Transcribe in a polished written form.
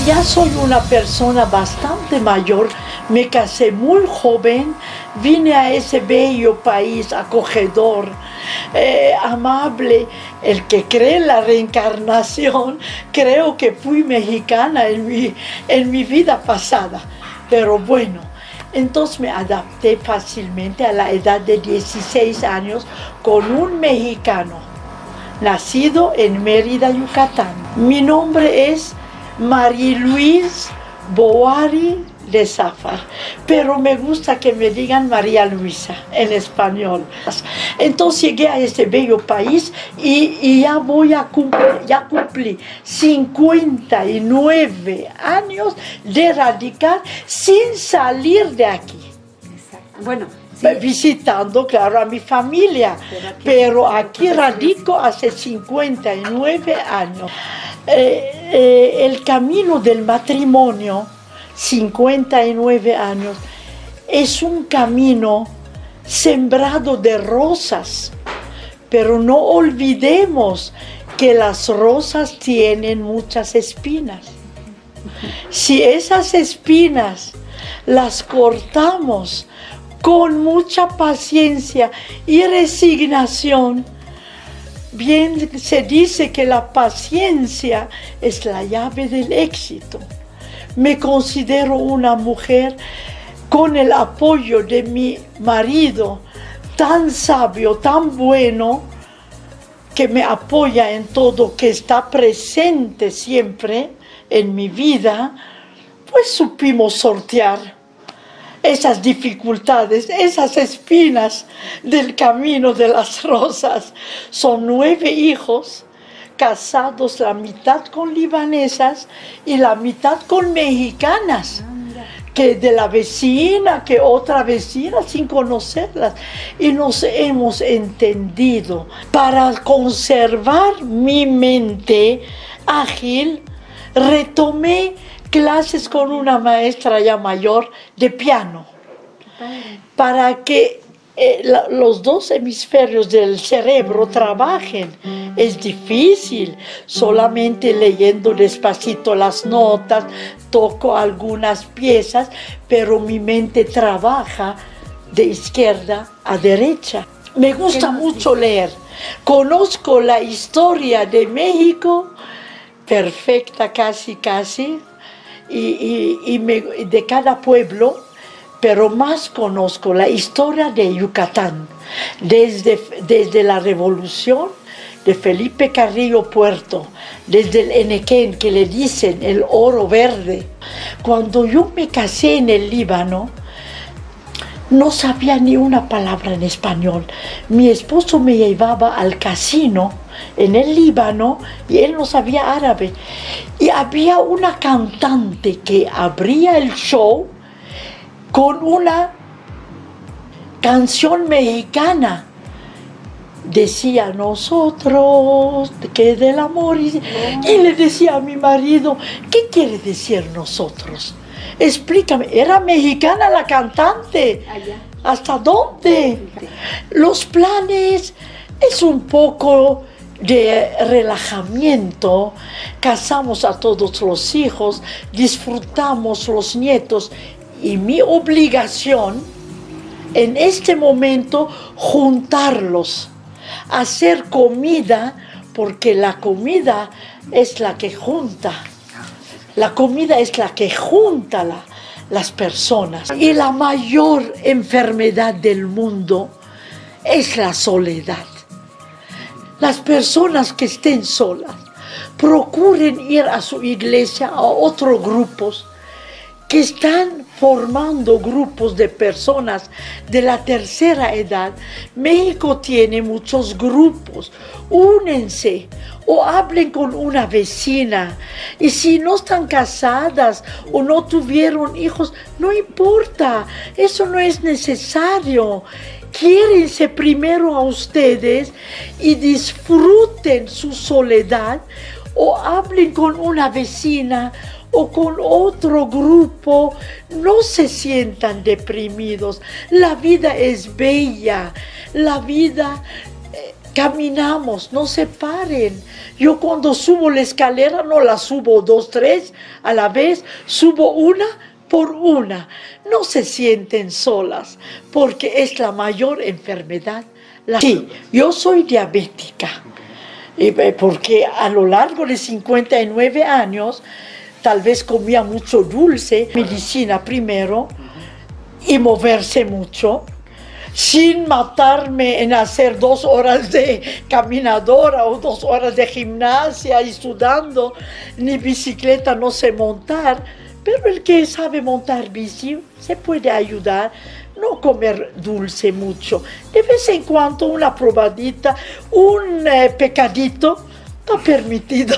Ya soy una persona bastante mayor, me casé muy joven, vine a ese bello país acogedor, amable. El que cree en la reencarnación, creo que fui mexicana en mi vida pasada, pero bueno, entonces me adapté fácilmente a la edad de 16 años con un mexicano, nacido en Mérida, Yucatán. Mi nombre es Mariluis Boari Lezáfar, pero me gusta que me digan María Luisa en español. Entonces llegué a este bello país y ya cumplí 59 años de radicar sin salir de aquí. Exacto. Bueno, sí, visitando, claro, a mi familia, pero aquí radico hace 59 años. El camino del matrimonio, 59 años, es un camino sembrado de rosas, pero no olvidemos que las rosas tienen muchas espinas. Si esas espinas las cortamos con mucha paciencia y resignación, bien se dice que la paciencia es la llave del éxito. Me considero una mujer con el apoyo de mi marido, tan sabio, tan bueno, que me apoya en todo, que está presente siempre en mi vida, pues supimos sortear esas dificultades, esas espinas del camino de las rosas. Son 9 hijos, casados la mitad con libanesas y la mitad con mexicanas, que de la vecina, que otra vecina sin conocerlas. Y nos hemos entendido. Para conservar mi mente ágil, retomé clases con una maestra ya mayor de piano, para que los dos hemisferios del cerebro trabajen. Es difícil, solamente leyendo despacito las notas, toco algunas piezas, pero mi mente trabaja de izquierda a derecha. Me gusta mucho leer, conozco la historia de México, perfecta casi, y de cada pueblo, pero más conozco la historia de Yucatán, desde la revolución de Felipe Carrillo Puerto, desde el Enequén, que le dicen el oro verde. Cuando yo me casé en el Líbano, no sabía ni una palabra en español. Mi esposo me llevaba al casino en el Líbano y él no sabía árabe. Y había una cantante que abría el show con una canción mexicana. Decía nosotros, que del amor. Y le decía a mi marido, ¿qué quiere decir nosotros? Explícame. Era mexicana la cantante. Allá. ¿Hasta dónde? Los planes es un poco de relajamiento. Casamos a todos los hijos, disfrutamos los nietos. Y mi obligación en este momento, juntarlos, hacer comida, porque la comida es la que junta. La comida es la que junta las personas. Y la mayor enfermedad del mundo es la soledad. Las personas que estén solas, procuren ir a su iglesia, a otros grupos, que están formando grupos de personas de la tercera edad. México tiene muchos grupos. Únense o hablen con una vecina. Y si no están casadas o no tuvieron hijos, no importa. Eso no es necesario. Quiérense primero a ustedes y disfruten su soledad, o hablen con una vecina o con otro grupo. No se sientan deprimidos. La vida es bella. La vida caminamos, no se paren. Yo cuando subo la escalera no la subo 2, 3 a la vez, subo una por una. No se sienten solas porque es la mayor enfermedad. Sí, yo soy diabética porque a lo largo de 59 años tal vez comía mucho dulce, medicina primero y moverse mucho, sin matarme en hacer 2 horas de caminadora o 2 horas de gimnasia y sudando, ni bicicleta no sé montar, pero el que sabe montar bici se puede ayudar, no comer dulce mucho, de vez en cuando una probadita, un pecadito está permitido.